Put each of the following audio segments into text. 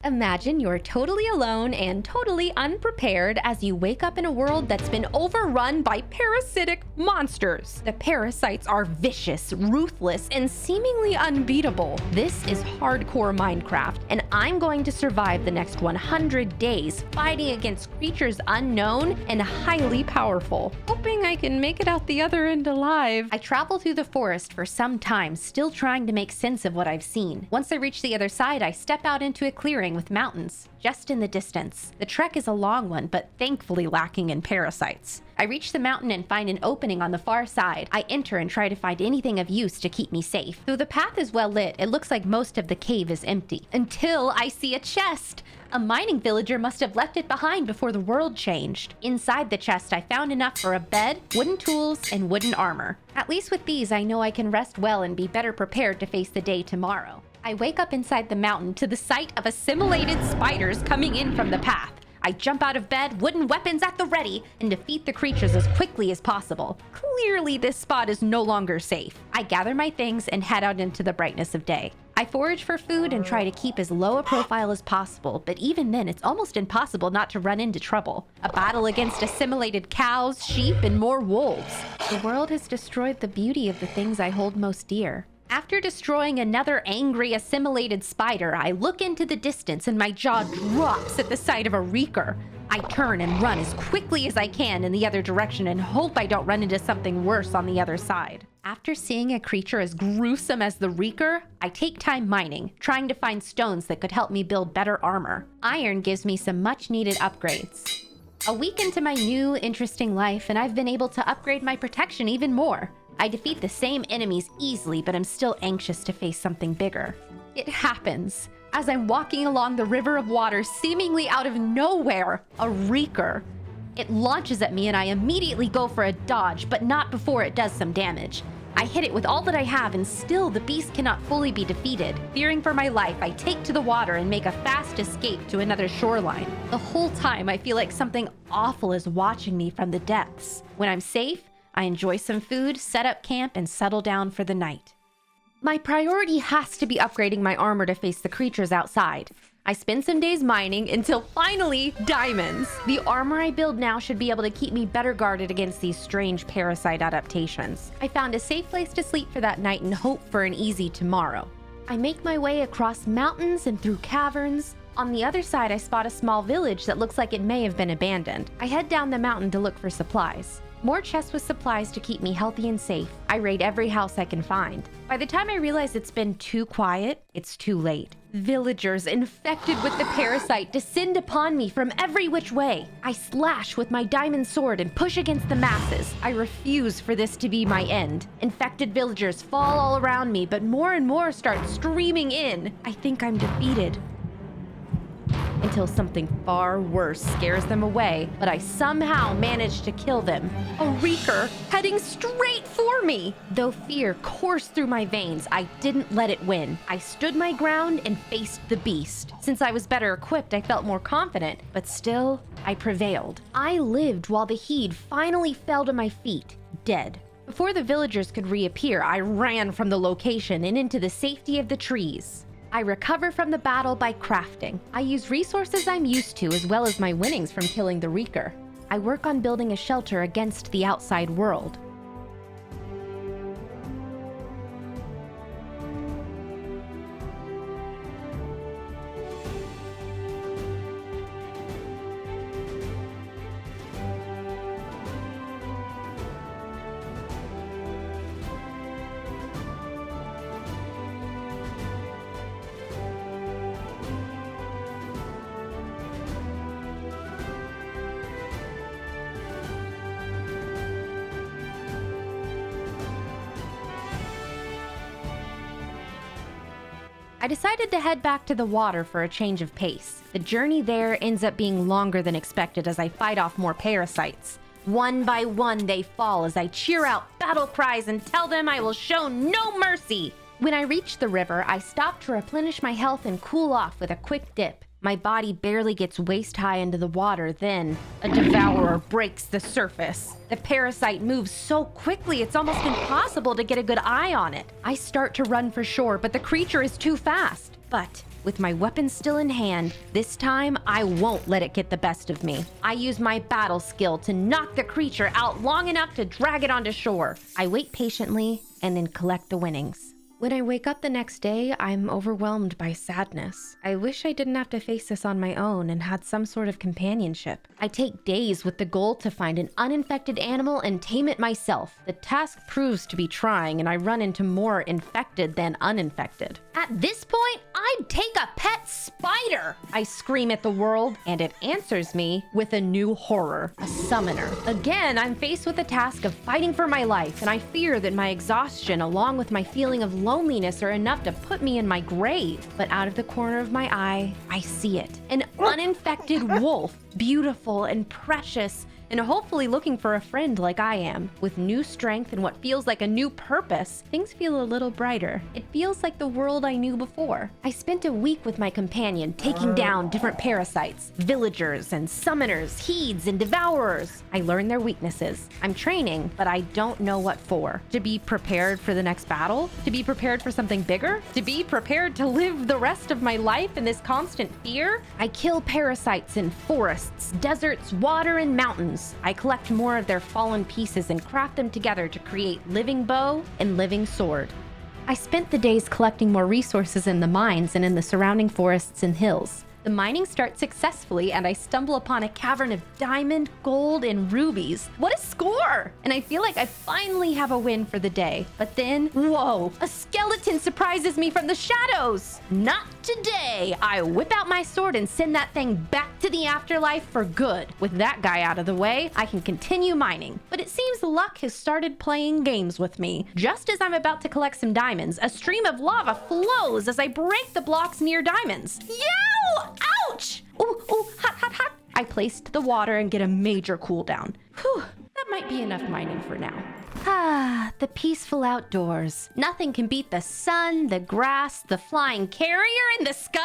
Imagine you're totally alone and totally unprepared as you wake up in a world that's been overrun by parasitic monsters. The parasites are vicious, ruthless, and seemingly unbeatable. This is hardcore Minecraft, and I'm going to survive the next 100 days fighting against creatures unknown and highly powerful, hoping I can make it out the other end alive. I travel through the forest for some time, still trying to make sense of what I've seen. Once I reach the other side, I step out into a clearing with mountains just in the distance. The trek is a long one, but thankfully lacking in parasites. I reach the mountain and find an opening on the far side. I enter and try to find anything of use to keep me safe. Though the path is well lit, it looks like most of the cave is empty. Until I see a chest! A mining villager must have left it behind before the world changed. Inside the chest, I found enough for a bed, wooden tools, and wooden armor. At least with these, I know I can rest well and be better prepared to face the day tomorrow. I wake up inside the mountain to the sight of assimilated spiders coming in from the path. I jump out of bed, wooden weapons at the ready, and defeat the creatures as quickly as possible. Clearly, this spot is no longer safe. I gather my things and head out into the brightness of day. I forage for food and try to keep as low a profile as possible, but even then, it's almost impossible not to run into trouble. A battle against assimilated cows, sheep, and more wolves. The world has destroyed the beauty of the things I hold most dear. After destroying another angry assimilated spider, I look into the distance and my jaw drops at the sight of a Reeker. I turn and run as quickly as I can in the other direction and hope I don't run into something worse on the other side. After seeing a creature as gruesome as the Reeker, I take time mining, trying to find stones that could help me build better armor. Iron gives me some much-needed upgrades. A week into my new, interesting life, and I've been able to upgrade my protection even more. I defeat the same enemies easily, but I'm still anxious to face something bigger. It happens. As I'm walking along the river of water, seemingly out of nowhere, a Reeker. It launches at me and I immediately go for a dodge, but not before it does some damage. I hit it with all that I have and still the beast cannot fully be defeated. Fearing for my life, I take to the water and make a fast escape to another shoreline. The whole time I feel like something awful is watching me from the depths. When I'm safe, I enjoy some food, set up camp, and settle down for the night. My priority has to be upgrading my armor to face the creatures outside. I spend some days mining until finally, diamonds! The armor I build now should be able to keep me better guarded against these strange parasite adaptations. I found a safe place to sleep for that night and hope for an easy tomorrow. I make my way across mountains and through caverns. On the other side, I spot a small village that looks like it may have been abandoned. I head down the mountain to look for supplies. More chests with supplies to keep me healthy and safe. I raid every house I can find. By the time I realize it's been too quiet, it's too late. Villagers infected with the parasite descend upon me from every which way. I slash with my diamond sword and push against the masses. I refuse for this to be my end. Infected villagers fall all around me, but more and more start streaming in. I think I'm defeated. Until something far worse scares them away, but I somehow manage to kill them. A Reeker heading straight for me! Though fear coursed through my veins, I didn't let it win. I stood my ground and faced the beast. Since I was better equipped, I felt more confident, but still, I prevailed. I lived while the Heed finally fell to my feet, dead. Before the villagers could reappear, I ran from the location and into the safety of the trees. I recover from the battle by crafting. I use resources I'm used to as well as my winnings from killing the Reeker. I work on building a shelter against the outside world. I decided to head back to the water for a change of pace. The journey there ends up being longer than expected as I fight off more parasites. One by one, they fall as I cheer out battle cries and tell them I will show no mercy. When I reach the river, I stop to replenish my health and cool off with a quick dip. My body barely gets waist high into the water, then a devourer breaks the surface. The parasite moves so quickly, it's almost impossible to get a good eye on it. I start to run for shore, but the creature is too fast. But With my weapon still in hand, this time I won't let it get the best of me. I use my battle skill to knock the creature out long enough to drag it onto shore. I wait patiently and then collect the winnings. When I wake up the next day, I'm overwhelmed by sadness. I wish I didn't have to face this on my own and had some sort of companionship. I take days with the goal to find an uninfected animal and tame it myself. The task proves to be trying, and I run into more infected than uninfected. At this point, I'd take a pet spider! I scream at the world, and it answers me with a new horror, a summoner. Again, I'm faced with the task of fighting for my life, and I fear that my exhaustion, along with my feeling of loneliness, are enough to put me in my grave. But out of the corner of my eye, I see it. An uninfected wolf, beautiful and precious, and hopefully looking for a friend like I am. With new strength and what feels like a new purpose, things feel a little brighter. It feels like the world I knew before. I spent a week with my companion, taking down different parasites, villagers and summoners, heeds and devourers. I learned their weaknesses. I'm training, but I don't know what for. To be prepared for the next battle? To be prepared for something bigger? To be prepared to live the rest of my life in this constant fear? I kill parasites in forests, deserts, water, and mountains. I collect more of their fallen pieces and craft them together to create living bow and living sword. I spent the days collecting more resources in the mines and in the surrounding forests and hills. The mining starts successfully, and I stumble upon a cavern of diamond, gold, and rubies. What a score! And I feel like I finally have a win for the day. But then, whoa, a skeleton surprises me from the shadows. Not today! I whip out my sword and send that thing back to the afterlife for good. With that guy out of the way, I can continue mining. But it seems luck has started playing games with me. Just as I'm about to collect some diamonds, a stream of lava flows as I break the blocks near diamonds. Yow! Ouch! Ooh, hot, hot, hot. I placed the water and get a major cooldown. Whew, that might be enough mining for now. Ah, the peaceful outdoors. Nothing can beat the sun, the grass, the flying carrier in the sky.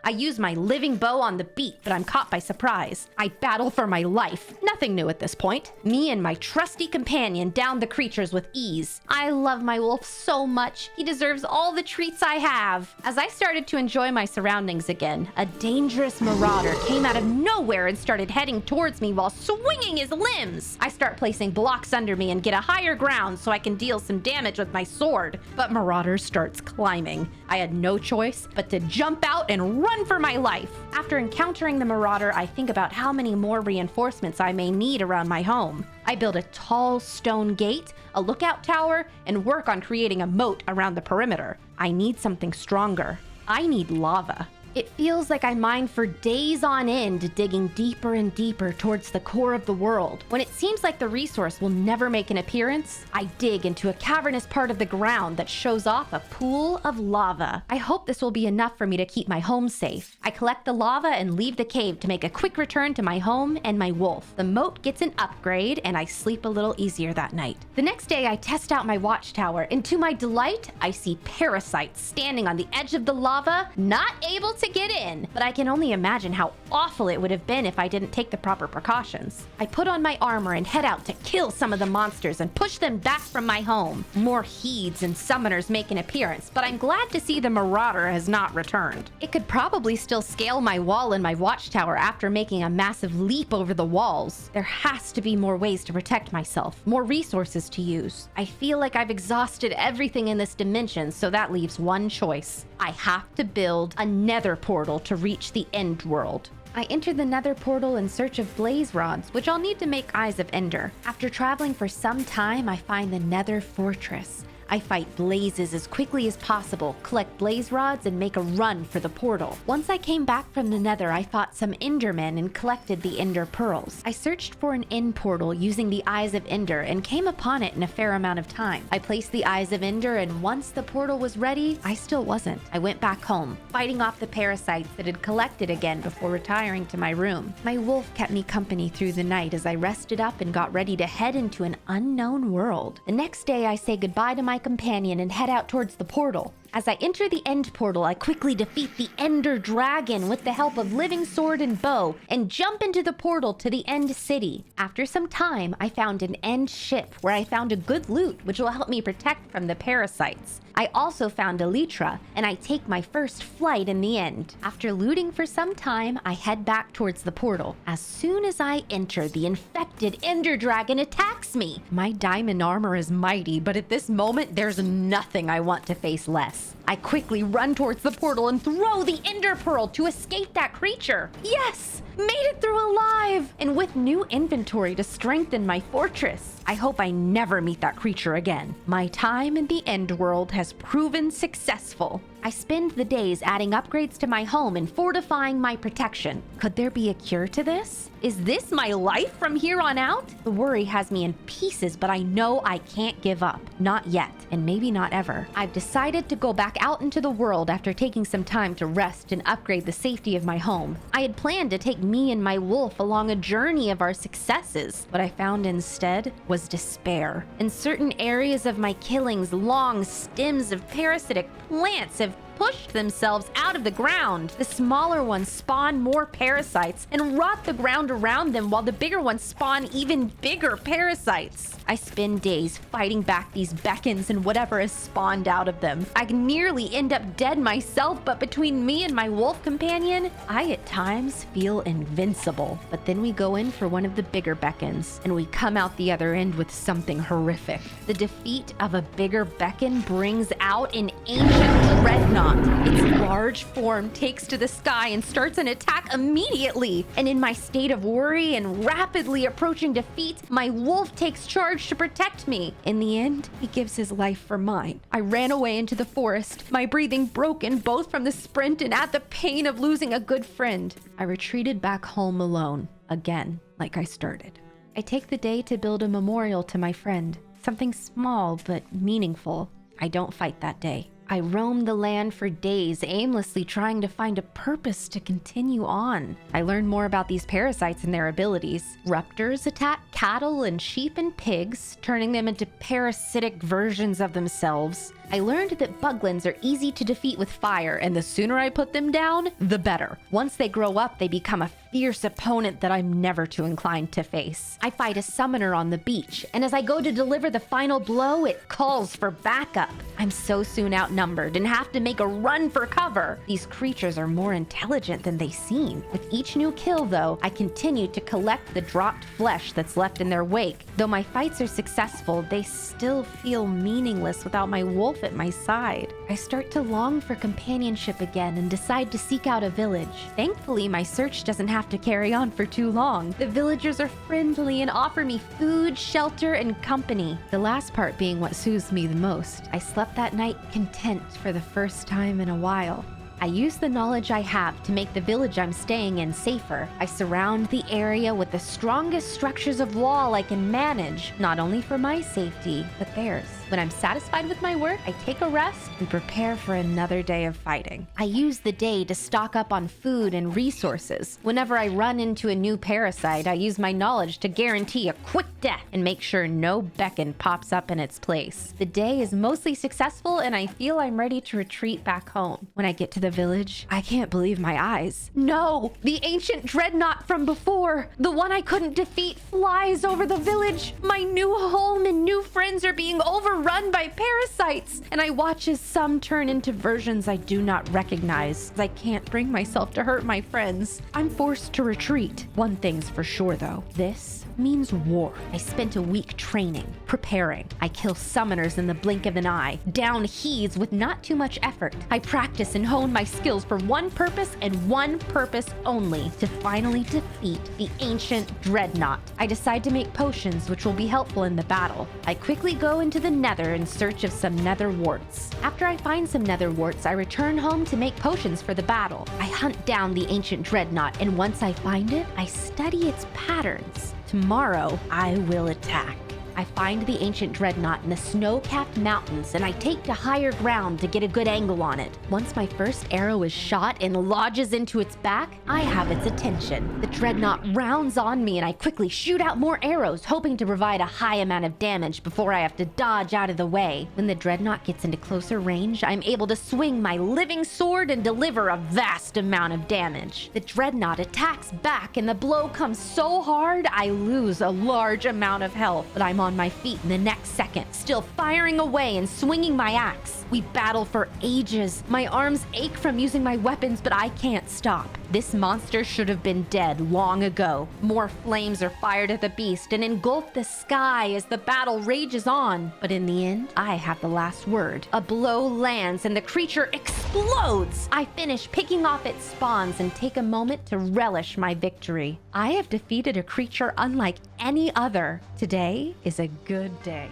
I use my living bow on the beat, but I'm caught by surprise. I battle for my life. Nothing new at this point. Me and my trusty companion down the creatures with ease. I love my wolf so much. He deserves all the treats I have. As I started to enjoy my surroundings again, a dangerous marauder came out of nowhere and started heading towards me while swinging his limbs. I start placing blocks under me and get a higher ground so I can deal some damage with my sword. But Marauder starts climbing. I had no choice but to jump out and run for my life. After encountering the Marauder, I think about how many more reinforcements I may need around my home. I build a tall stone gate, a lookout tower, and work on creating a moat around the perimeter. I need something stronger. I need lava. It feels like I mine for days on end, digging deeper and deeper towards the core of the world. When it seems like the resource will never make an appearance, I dig into a cavernous part of the ground that shows off a pool of lava. I hope this will be enough for me to keep my home safe. I collect the lava and leave the cave to make a quick return to my home and my wolf. The moat gets an upgrade, and I sleep a little easier that night. The next day, I test out my watchtower, and to my delight, I see parasites standing on the edge of the lava, not able to get in. But I can only imagine how awful it would have been if I didn't take the proper precautions. I put on my armor and head out to kill some of the monsters and push them back from my home. More heeds and summoners make an appearance, but I'm glad to see the Marauder has not returned. It could probably still scale my wall in my watchtower after making a massive leap over the walls. There has to be more ways to protect myself, more resources to use. I feel like I've exhausted everything in this dimension, so that leaves one choice. I have to build a nether portal to reach the end world. I enter the nether portal in search of blaze rods, which I'll need to make Eyes of Ender. After traveling for some time, I find the nether fortress. I fight blazes as quickly as possible, collect blaze rods, and make a run for the portal. Once I came back from the nether, I fought some endermen and collected the ender pearls. I searched for an end portal using the Eyes of Ender and came upon it in a fair amount of time. I placed the Eyes of Ender, and once the portal was ready, I still wasn't. I went back home, fighting off the parasites that had collected again before retiring to my room. My wolf kept me company through the night as I rested up and got ready to head into an unknown world. The next day, I say goodbye to my companion and head out towards the portal. As I enter the end portal, I quickly defeat the Ender Dragon with the help of Living Sword and Bow and jump into the portal to the End City. After some time, I found an End ship where I found a good loot which will help me protect from the parasites. I also found Elytra, and I take my first flight in the end. After looting for some time, I head back towards the portal. As soon as I enter, the infected Ender Dragon attacks me. My diamond armor is mighty, but at this moment, there's nothing I want to face less. I quickly run towards the portal and throw the Ender Pearl to escape that creature. Yes! Made it through alive! And with new inventory to strengthen my fortress. I hope I never meet that creature again. My time in the End World has proven successful. I spend the days adding upgrades to my home and fortifying my protection. Could there be a cure to this? Is this my life from here on out? The worry has me in pieces, but I know I can't give up. Not yet, and maybe not ever. I've decided to go back out into the world after taking some time to rest and upgrade the safety of my home. I had planned to take me and my wolf along a journey of our successes. What I found instead was despair. In certain areas of my killings, long stems of parasitic plants have pushed themselves out of the ground. The smaller ones spawn more parasites and rot the ground around them, while the bigger ones spawn even bigger parasites. I spend days fighting back these beacons and whatever has spawned out of them. I nearly end up dead myself, but between me and my wolf companion, I at times feel invincible. But then we go in for one of the bigger beacons, and we come out the other end with something horrific. The defeat of a bigger beacon brings out an ancient dreadnought. Its large form takes to the sky and starts an attack immediately. And in my state of worry and rapidly approaching defeat, my wolf takes charge to protect me. In the end, he gives his life for mine. I ran away into the forest, my breathing broken both from the sprint and at the pain of losing a good friend. I retreated back home alone, again, like I started. I take the day to build a memorial to my friend, something small but meaningful. I don't fight that day. I roam the land for days, aimlessly trying to find a purpose to continue on. I learn more about these parasites and their abilities. Rupters attack cattle and sheep and pigs, turning them into parasitic versions of themselves. I learned that buglins are easy to defeat with fire, and the sooner I put them down, the better. Once they grow up, they become a fierce opponent that I'm never too inclined to face. I fight a summoner on the beach, and as I go to deliver the final blow, it calls for backup. I'm so soon outnumbered and have to make a run for cover. These creatures are more intelligent than they seem. With each new kill, though, I continue to collect the dropped flesh that's left in their wake. Though my fights are successful, they still feel meaningless without my wolf at my side. I start to long for companionship again and decide to seek out a village. Thankfully, my search doesn't have to carry on for too long. The villagers are friendly and offer me food, shelter, and company. The last part being what soothes me the most. I slept that night content for the first time in a while. I use the knowledge I have to make the village I'm staying in safer. I surround the area with the strongest structures of wall I can manage, not only for my safety, but theirs. When I'm satisfied with my work, I take a rest and prepare for another day of fighting. I use the day to stock up on food and resources. Whenever I run into a new parasite, I use my knowledge to guarantee a quick death and make sure no beacon pops up in its place. The day is mostly successful, and I feel I'm ready to retreat back home. When I get to the village, I can't believe my eyes. No! The ancient dreadnought from before! The one I couldn't defeat flies over the village! My new home and new friends are being overrun by parasites! And I watch as some turn into versions I do not recognize. I can't bring myself to hurt my friends. I'm forced to retreat. One thing's for sure though. This means war. I spent a week training, preparing. I kill summoners in the blink of an eye, down heaths with not too much effort. I practice and hone my skills for one purpose and one purpose only, to finally defeat the ancient dreadnought. I decide to make potions which will be helpful in the battle. I quickly go into the nether in search of some nether warts. After I find some nether warts, I return home to make potions for the battle. I hunt down the ancient dreadnought, and once I find it, I study its patterns. Tomorrow, I will attack. I find the ancient dreadnought in the snow-capped mountains, and I take to higher ground to get a good angle on it. Once my first arrow is shot and lodges into its back, I have its attention. The dreadnought rounds on me, and I quickly shoot out more arrows, hoping to provide a high amount of damage before I have to dodge out of the way. When the dreadnought gets into closer range, I'm able to swing my living sword and deliver a vast amount of damage. The dreadnought attacks back, and the blow comes so hard, I lose a large amount of health, but I'm on my feet in the next second, still firing away and swinging my axe. We battle for ages. My arms ache from using my weapons, but I can't stop. This monster should have been dead long ago. More flames are fired at the beast and engulf the sky as the battle rages on. But in the end, I have the last word. A blow lands and the creature explodes. I finish picking off its spawns and take a moment to relish my victory. I have defeated a creature unlike any other. Today is a good day.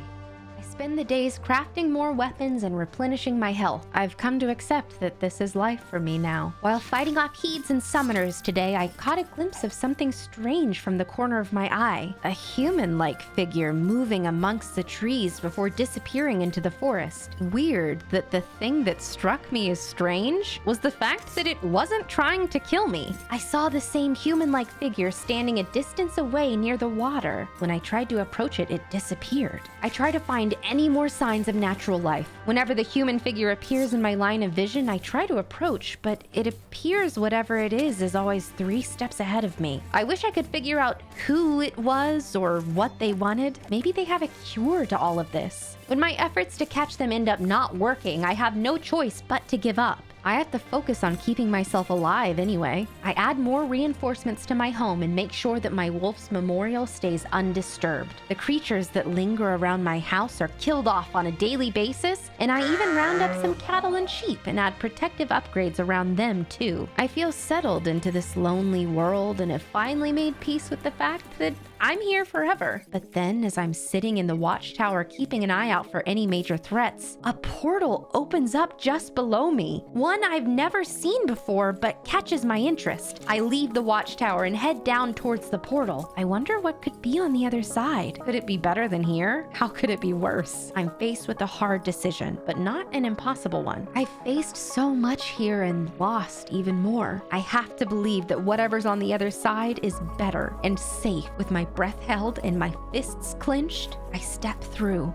I spend the days crafting more weapons and replenishing my health. I've come to accept that this is life for me now. While fighting off heeds and summoners today, I caught a glimpse of something strange from the corner of my eye. A human-like figure moving amongst the trees before disappearing into the forest. Weird that the thing that struck me as strange was the fact that it wasn't trying to kill me. I saw the same human-like figure standing a distance away near the water. When I tried to approach it, it disappeared. I tried to find any more signs of natural life. Whenever the human figure appears in my line of vision, I try to approach, but it appears whatever it is always 3 steps ahead of me. I wish I could figure out who it was or what they wanted. Maybe they have a cure to all of this. When my efforts to catch them end up not working, I have no choice but to give up. I have to focus on keeping myself alive anyway. I add more reinforcements to my home and make sure that my wolf's memorial stays undisturbed. The creatures that linger around my house are killed off on a daily basis, and I even round up some cattle and sheep and add protective upgrades around them too. I feel settled into this lonely world and have finally made peace with the fact that I'm here forever. But then, as I'm sitting in the watchtower keeping an eye out for any major threats, a portal opens up just below me. One I've never seen before, but catches my interest. I leave the watchtower and head down towards the portal. I wonder what could be on the other side. Could it be better than here? How could it be worse? I'm faced with a hard decision, but not an impossible one. I've faced so much here and lost even more. I have to believe that whatever's on the other side is better and safe. With my breath held and my fists clenched, I step through.